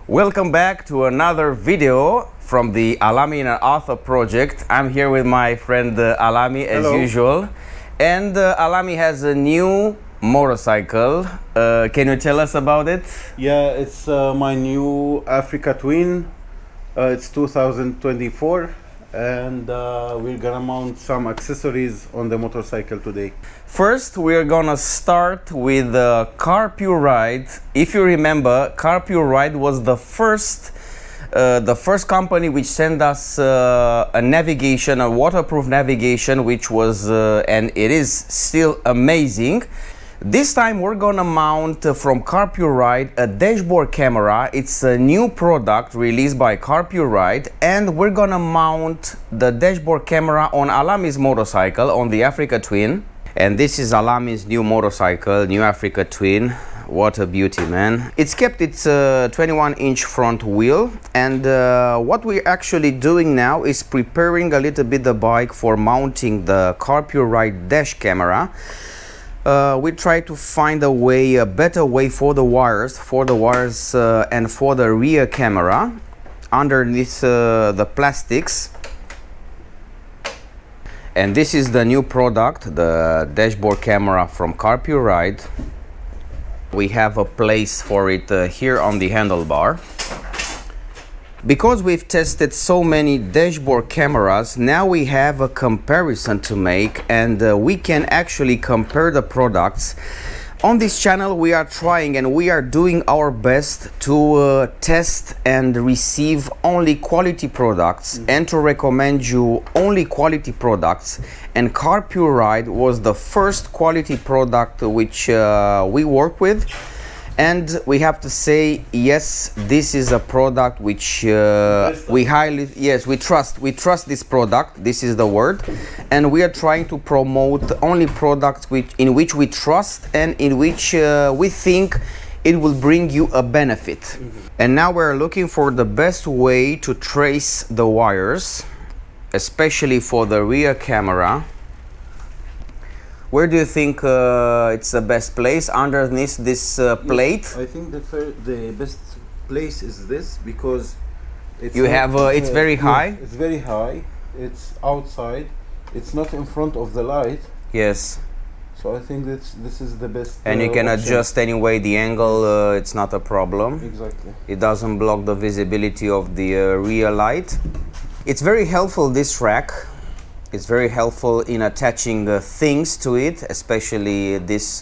Welcome back to another video from the ALAMI and Author project. I'm here with my friend ALAMI as Hello. usual. And ALAMI has a new motorcycle. Can you tell us about it? Yeah, it's my new Africa Twin. It's 2024 and we're gonna mount some accessories on the motorcycle today. First, we're gonna start with CARPURIDE. If you remember, CARPURIDE was the first company which sent us a navigation, a waterproof navigation, which was and it is still amazing. This time we're gonna mount from CARPURIDE a dashboard camera. It's a new product released by CARPURIDE, and we're gonna mount the dashboard camera on ALAMI's motorcycle, on the Africa Twin. And this is ALAMI's new motorcycle, new Africa Twin. What a beauty, man. It's kept its 21-inch front wheel, and what we're actually doing now is preparing a little bit the bike for mounting the CARPURIDE dash camera. We try to find a better way for the wires and for the rear camera underneath the plastics. And this is the new product, the dashboard camera from CARPURIDE. We have a place for it here on the handlebar. Because we've tested so many dashboard cameras, now we have a comparison to make, and we can actually compare the products. On this channel we are trying and we are doing our best to test and receive only quality products and to recommend you only quality products, and CARPURIDE was the first quality product which we work with. And we have to say, yes, this is a product which we trust. We trust this product. This is the word, and we are trying to promote only products in which we trust and in which we think it will bring you a benefit. And now we're looking for the best way to trace the wires, especially for the rear camera. Where do you think it's the best place? Underneath this plate? I think the best place is this, because it's it's very high? It's very high. It's outside. It's not in front of the light. Yes. So I think this is the best. And you can option. adjust anyway the angle, it's not a problem. Exactly. It doesn't block the visibility of the rear light. It's very helpful, this rack. It's very helpful in attaching things to it, especially this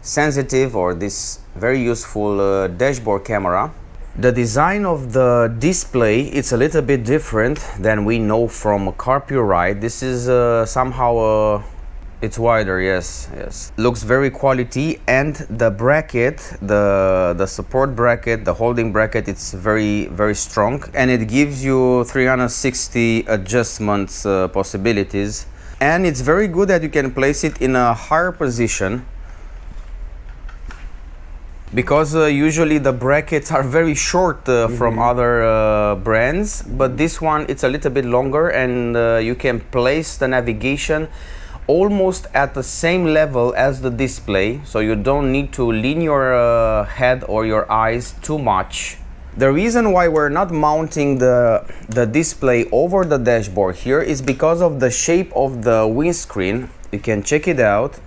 sensitive or this very useful dashboard camera. The design of the display, it's a little bit different than we know from CARPURIDE. This is somehow it's wider, yes. Looks very quality, and the bracket, the support bracket, the holding bracket, it's very, very strong, and it gives you 360 adjustments possibilities, and it's very good that you can place it in a higher position, because usually the brackets are very short from other brands, but this one, it's a little bit longer, and you can place the navigation almost at the same level as the display, so you don't need to lean your head or your eyes too much. The reason why we're not mounting the display over the dashboard here is because of the shape of the windscreen. You can check it out,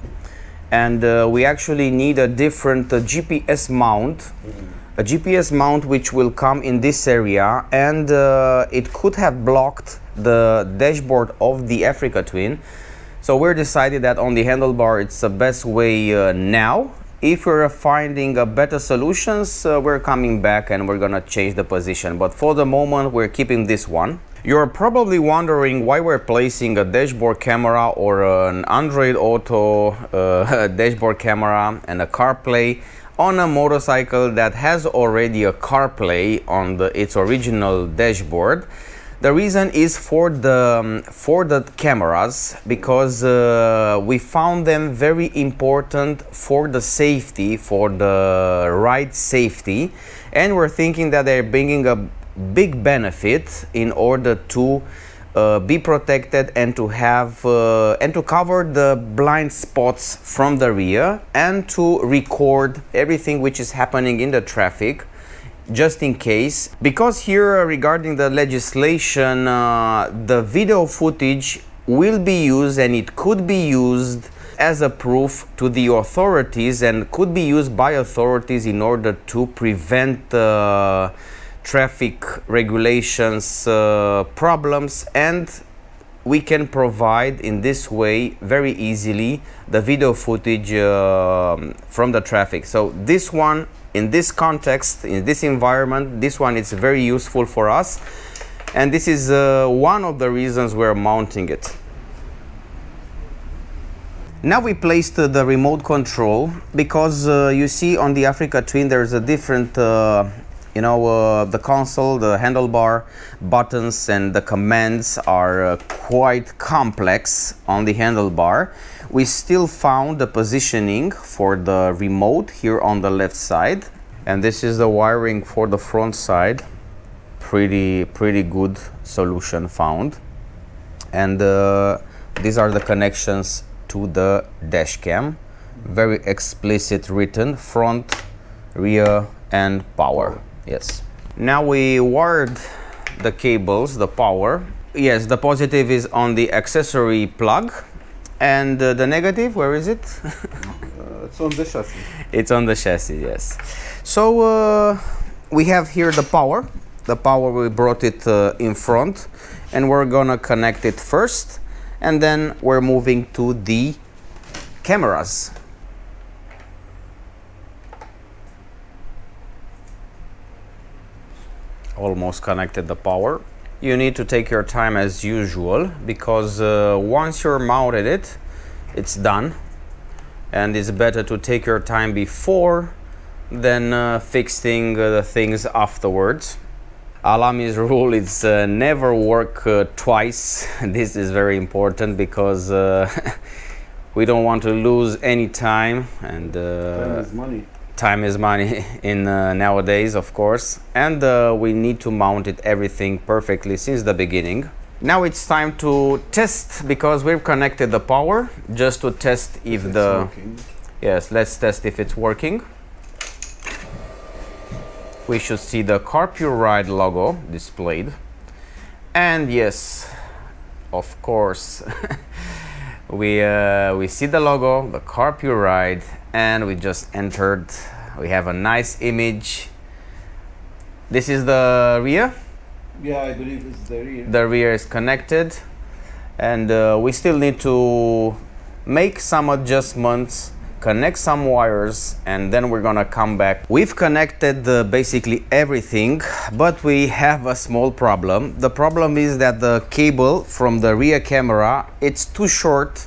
and we actually need a different GPS mount, a GPS mount which will come in this area, and it could have blocked the dashboard of the Africa Twin. So we're decided that on the handlebar it's the best way now. If we're finding better solutions, we're coming back and we're gonna change the position. But for the moment, we're keeping this one. You're probably wondering why we're placing a dashboard camera or an Android Auto dashboard camera and a CarPlay on a motorcycle that has already a CarPlay on its original dashboard. The reason is for the cameras, because we found them very important for the safety, for the ride safety, and we're thinking that they're bringing a big benefit in order to be protected and to have and to cover the blind spots from the rear and to record everything which is happening in the traffic just in case, because here regarding the legislation, the video footage will be used and it could be used as a proof to the authorities and could be used by authorities in order to prevent traffic regulations problems, and we can provide in this way very easily the video footage from the traffic. So this one, in this context, in this environment, this one is very useful for us, and this is one of the reasons we're mounting it. Now we placed the remote control because you see on the Africa Twin there's a different the console, the handlebar, buttons and the commands are quite complex on the handlebar. We still found the positioning for the remote here on the left side, and this is the wiring for the front side. Pretty good solution found, and these are the connections to the dash cam. Very explicit written: front, rear and power. Yes. Now we wired the cables, the power. Yes, the positive is on the accessory plug, and the negative, where is it? It's on the chassis. It's on the chassis, yes. So we have here the power. The power, we brought it in front, and we're gonna connect it first, and then we're moving to the cameras. Almost connected the power. You need to take your time as usual, because once you're mounted it, it's done, and it's better to take your time before than fixing the things afterwards. Alami's rule is never work twice. This is very important because we don't want to lose any time, and Time is money. Time is money in nowadays, of course, and we need to mount it everything perfectly since the beginning. Now it's time to test, because we've connected the power just to test if It's the working. Yes, let's test if it's working. We should see the CARPURIDE logo displayed, and yes, of course, we see the logo, the CARPURIDE, and we just entered. We have a nice image. This is the rear. Yeah, I believe it's the rear. The rear is connected, and we still need to make some adjustments, connect some wires, and then we're gonna come back. We've connected basically everything, but we have a small problem. The problem is that the cable from the rear camera, it's too short,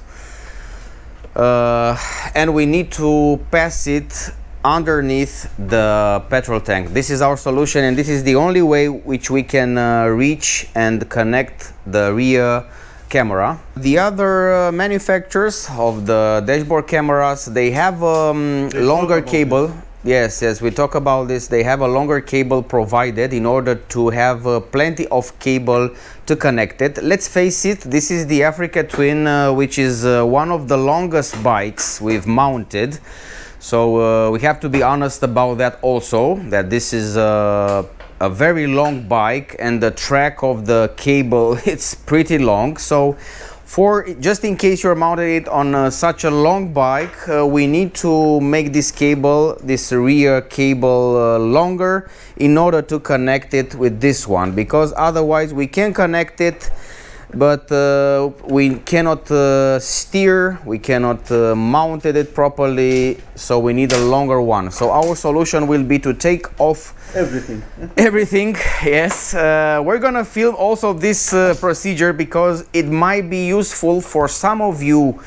and we need to pass it underneath the petrol tank. This is our solution, and this is the only way which we can reach and connect the rear camera. The other manufacturers of the dashboard cameras, they have longer cable. Yes, we talk about this. They have a longer cable provided in order to have plenty of cable to connect it. Let's face it, this is the Africa Twin, which is one of the longest bikes we've mounted. So we have to be honest about that also, that this is a very long bike, and the track of the cable, it's pretty long. So for just in case you're mounted it on such a long bike, we need to make this cable, this rear cable, longer in order to connect it with this one, because otherwise we can connect it, but we cannot steer, we cannot mount it properly, so we need a longer one. So our solution will be to take off everything. Yes, we're gonna film also this procedure, because it might be useful for some of you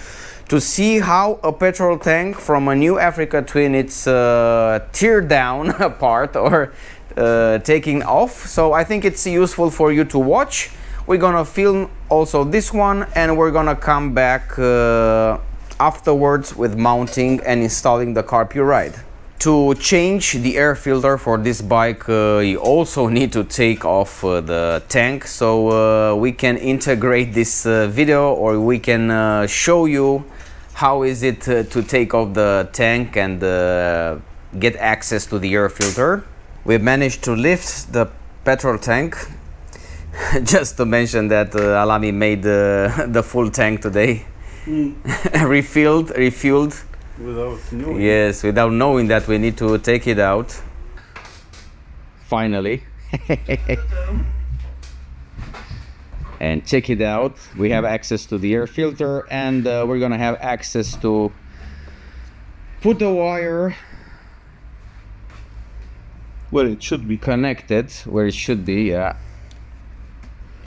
to see how a petrol tank from a new Africa Twin, it's teared down apart or taking off. So I think it's useful for you to watch. We're gonna film also this one, and we're gonna come back afterwards with mounting and installing the CARPURIDE. To change the air filter for this bike, you also need to take off the tank, so we can integrate this video, or we can show you how is it to take off the tank and get access to the air filter. We managed to lift the petrol tank. Just to mention that Alami made the full tank today. Refilled. Without knowing. Yes, without knowing that we need to take it out. Finally. And check it out. We have access to the air filter, and we're gonna have access to put the wire Where it should be. connected where it should be. Yeah,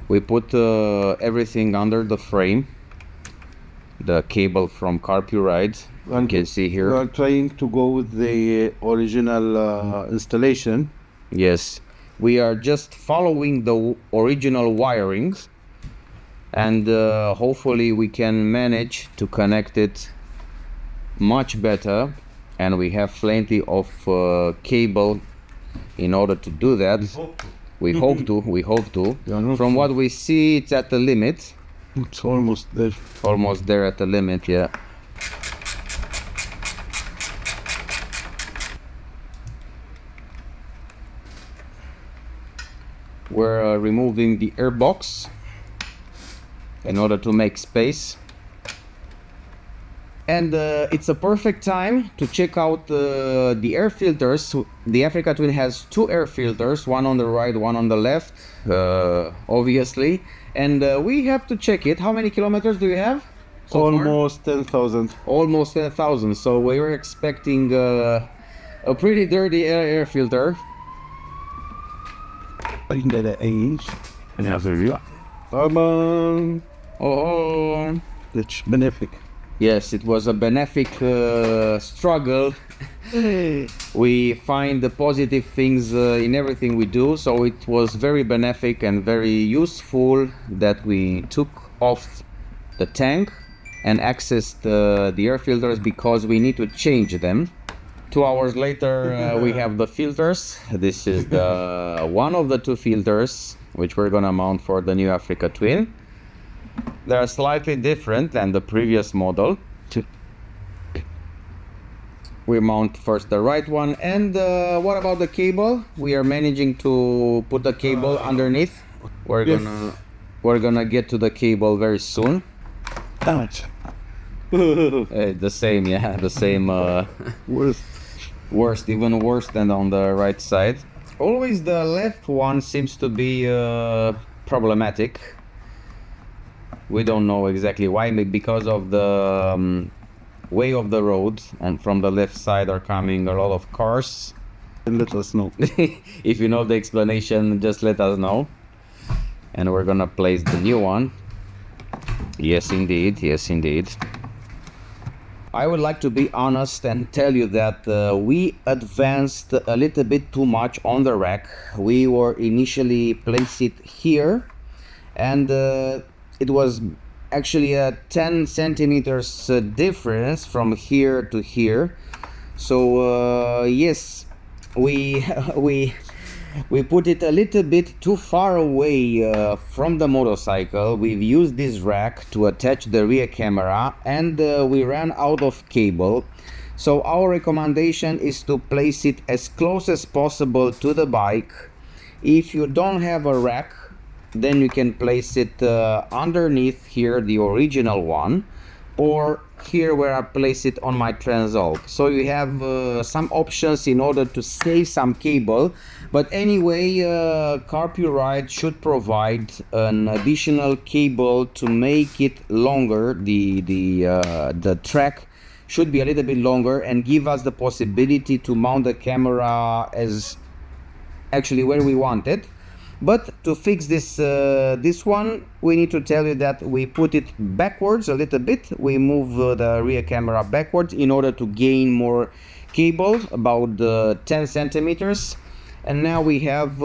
we put everything under the frame, the cable from CARPURIDE. You can see We here. are trying to go with the original installation. Yes, we are just following the original wirings, and hopefully we can manage to connect it much better, and we have plenty of cable in order to do that. We hope to. Yeah, no, From what we see, it's at the limit. It's almost there. Almost there at the limit, yeah. We're removing the air box in order to make space. And it's a perfect time to check out the air filters. The Africa Twin has two air filters, one on the right, one on the left, obviously. And we have to check it. How many kilometers do you have? so far? Almost 10,000. Almost 10,000. So we were expecting a pretty dirty air filter. In the age. And after you. Carbon. Oh, It's benefic. yes, it was a benefic struggle. We find the positive things in everything we do, so it was very benefic and very useful that we took off the tank and accessed the air filters, because we need to change them. 2 hours later we have the filters. This is the one of the two filters which we're gonna mount for the new Africa Twin. They are slightly different than the previous model. We mount first the right one, and what about the cable? We are managing to put the cable underneath. Yes. We're gonna get to the cable very soon. Damage. The same, yeah, the same. Worst, even worse than on the right side. Always the left one seems to be problematic. We don't know exactly why, maybe because of the way of the road, and from the left side are coming a lot of cars. And let us know. If you know the explanation, just let us know. And we're gonna place the new one. Yes indeed, yes indeed. I would like to be honest and tell you that we advanced a little bit too much on the rack. We were initially placed it here, and it was actually a 10 centimeters difference from here to here. So yes, we put it a little bit too far away from the motorcycle. We've used this rack to attach the rear camera, and we ran out of cable. So our recommendation is to place it as close as possible to the bike. If you don't have a rack, then you can place it underneath here, the original one, or here where I place it on my Transalp. So you have some options in order to save some cable. But anyway, CARPURIDE should provide an additional cable to make it longer. The track should be a little bit longer and give us the possibility to mount the camera as actually where we want it. But to fix this one, we need to tell you that we put it backwards a little bit. We move the rear camera backwards in order to gain more cable, about 10 centimeters. And now we have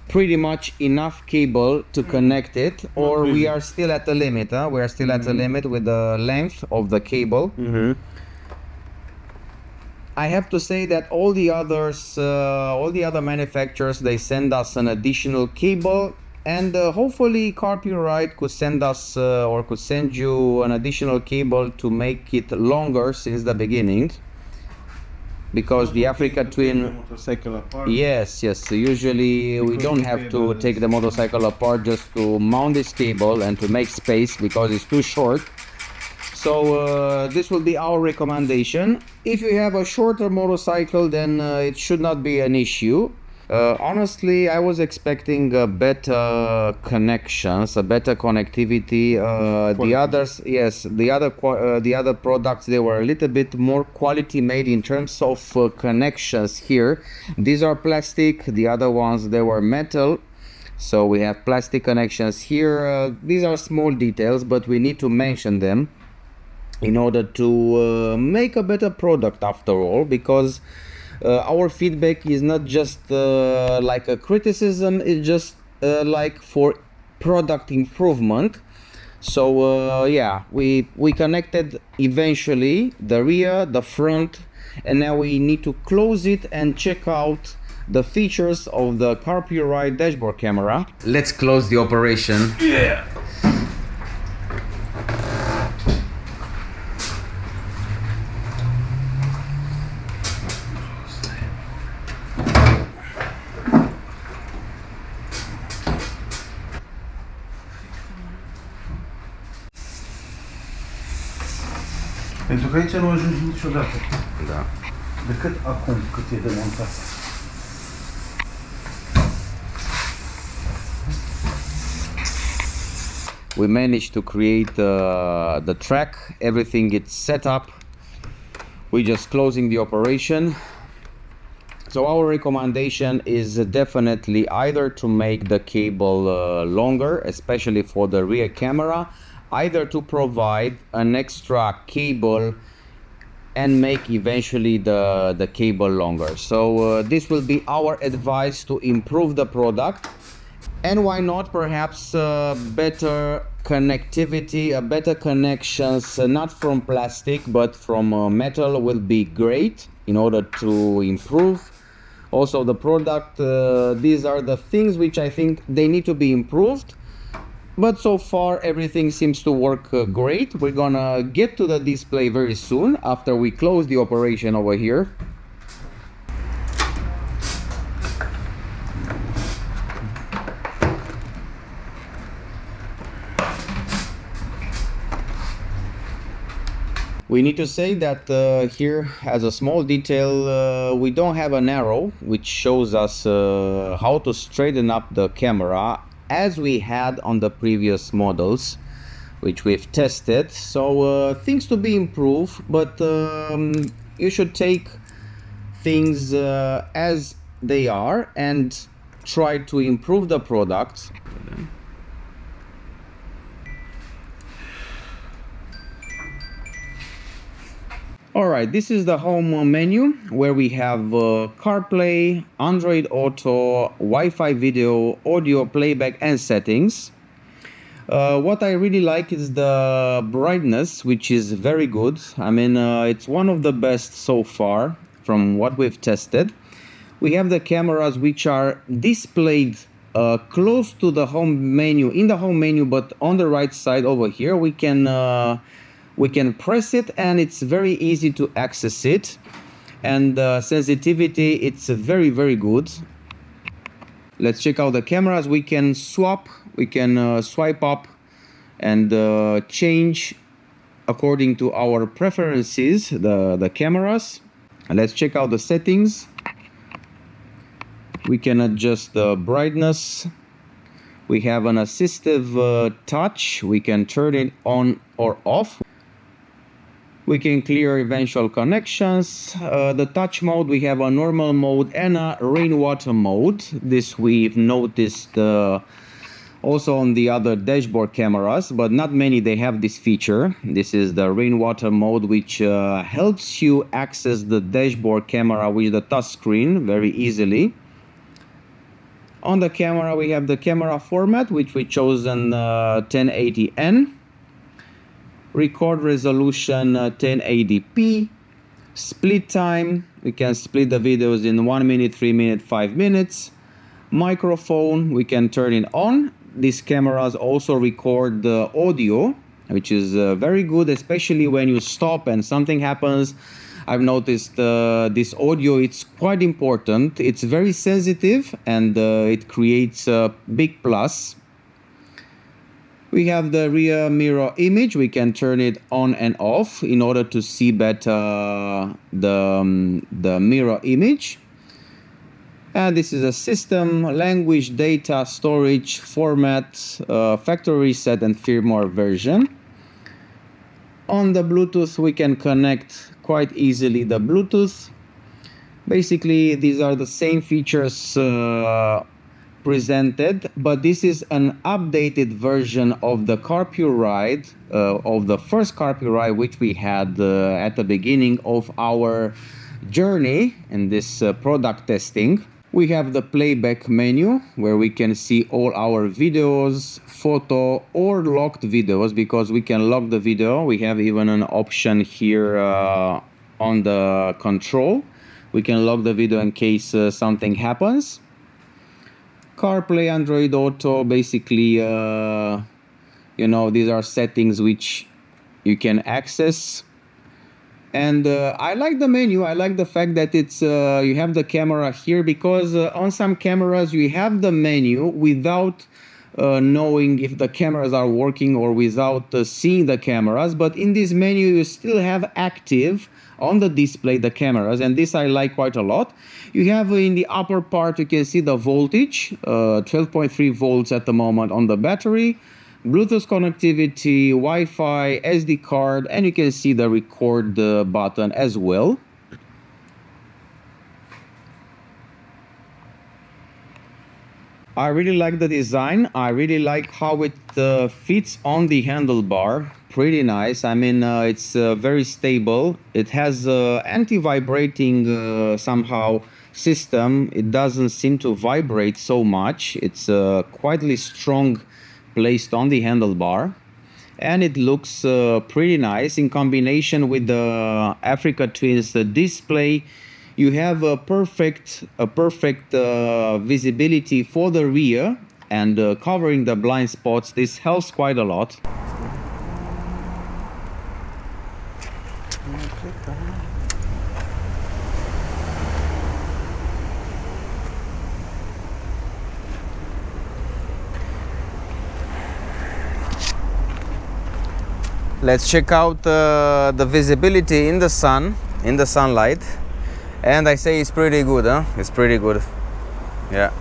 pretty much enough cable to connect it, or we are still at the limit. We are still at the limit with the length of the cable. I have to say that all the other manufacturers, they send us an additional cable, and hopefully CARPURIDE could send us or could send you an additional cable to make it longer since the beginning. because the Africa Twin, motorcycle apart. yes, usually we don't have to take the motorcycle apart just to mount this cable and to make space because it's too short. So this will be our recommendation. If you have a shorter motorcycle, then it should not be an issue. Honestly, I was expecting better connections, a better connectivity. The others, yes, the other products, they were a little bit more quality made in terms of connections here. These are plastic, the other ones, they were metal. So we have plastic connections here. These are small details, but we need to mention them in order to make a better product after all, because our feedback is not just like a criticism, it's just like for product improvement. So yeah, we connected eventually the rear, the front, and now we need to close it and check out the features of the CARPURIDE dashboard camera. Let's close the operation. Yeah. Pentru că aici nu ajungi niciodată. Da. Decât acum, cât e de montat. We managed to create the track, everything is set up. We're just closing the operation. So our recommendation is definitely either to make the cable longer, especially for the rear camera, either to provide an extra cable and make eventually the cable longer. So this will be our advice to improve the product. And why not perhaps better connectivity, better connections, not from plastic but from metal will be great in order to improve also the product. These are the things which I think they need to be improved. But so far everything seems to work great. We're gonna get to the display very soon after we close the operation over here. We need to say that here, as a small detail, we don't have an arrow which shows us how to straighten up the camera as we had on the previous models which we've tested. So things to be improved, but you should take things as they are and try to improve the product. Alright, this is the home menu where we have CarPlay, Android Auto, Wi-Fi video, audio playback and settings. What I really like is the brightness, which is very good. I mean, it's one of the best so far from what we've tested. We have the cameras which are displayed close to the home menu, in the home menu, but on the right side over here we can press it and it's very easy to access it, and sensitivity, it's very good. Let's check out the cameras. We can swap, we can swipe up and change according to our preferences the cameras. And let's check out the settings. We can adjust the brightness. We have an assistive touch. We can turn it on or off. We can clear eventual connections. The touch mode, we have a normal mode and a rainwater mode. This we've noticed also on the other dashboard cameras, but not many they have this feature. This is the rainwater mode, which helps you access the dashboard camera with the touch screen very easily. On the camera we have the camera format, which we chosen 1080n. Record resolution 1080p. Split time, we can split the videos in 1 minute, 3 minutes, 5 minutes. Microphone, we can turn it on. These cameras also record the audio which is very good, especially when you stop and something happens. I've noticed this audio, it's quite important. It's very sensitive, and it creates a big plus. We have the rear mirror image. We can turn it on and off in order to see better the mirror image. And this is a system, language, data, storage, format, factory reset, and firmware version. On the Bluetooth, we can connect quite easily the Bluetooth. Basically, these are the same features presented, but this is an updated version of the CARPURIDE, of the first CARPURIDE which we had at the beginning of our journey in this product testing. We have the playback menu where we can see all our videos, photo or locked videos, because we can lock the video. We have even an option here on the control. We can lock the video in case something happens. CarPlay, Android Auto, basically, you know, these are settings which you can access. And I like the menu. I like the fact that it's you have the camera here, because on some cameras you have the menu without knowing if the cameras are working, or without seeing the cameras. But in this menu you still have active on the display the cameras, and this I like quite a lot. You have in the upper part, you can see the voltage, 12.3 volts at the moment on the battery, Bluetooth connectivity, Wi-Fi, SD card, and you can see the record button as well. I really like the design. I really like how it fits on the handlebar. Pretty nice. I mean, it's very stable. It has anti-vibrating somehow system. It doesn't seem to vibrate so much. It's quietly strong placed on the handlebar, and it looks pretty nice in combination with the Africa Twins display. You have a perfect visibility for the rear, and covering the blind spots. This helps quite a lot. Let's check out the visibility in the sun, in the sunlight, and I say it's pretty good, huh? It's pretty good, yeah,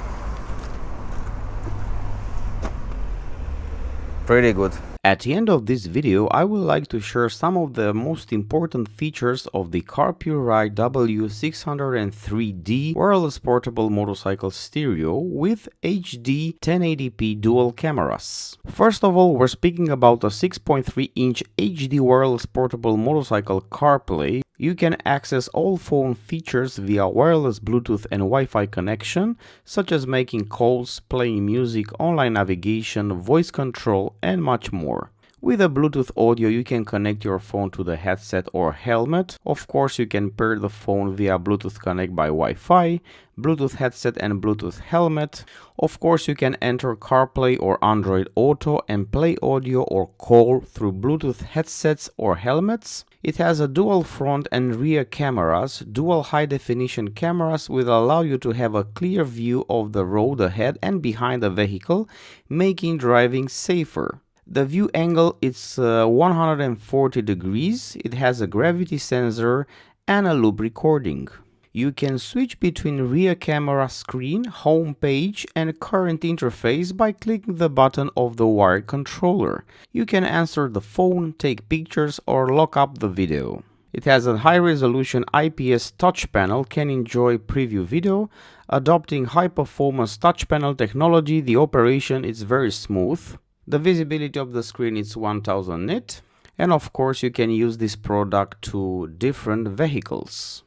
pretty good. At the end of this video, I would like to share some of the most important features of the CARPURIDE W603D wireless portable motorcycle stereo with HD 1080p dual cameras. First of all, we're speaking about a 6.3-inch HD wireless portable motorcycle CarPlay. You can access all phone features via wireless Bluetooth and Wi-Fi connection, such as making calls, playing music, online navigation, voice control, and much more. With a Bluetooth audio, you can connect your phone to the headset or helmet. Of course, you can pair the phone via Bluetooth Connect by Wi-Fi, Bluetooth headset and Bluetooth helmet. Of course, you can enter CarPlay or Android Auto and play audio or call through Bluetooth headsets or helmets. It has a dual front and rear cameras. Dual high-definition cameras will allow you to have a clear view of the road ahead and behind the vehicle, making driving safer. The view angle is 140 degrees. It has a gravity sensor and a loop recording. You can switch between rear camera screen, home page, and current interface by clicking the button of the wired controller. You can answer the phone, take pictures, or lock up the video. It has a high-resolution IPS touch panel, can enjoy preview video. Adopting high-performance touch panel technology, the operation is very smooth. The visibility of the screen is 1000 nit, and of course you can use this product to different vehicles.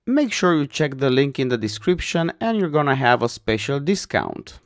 Make sure you check the link in the description and you're gonna have a special discount.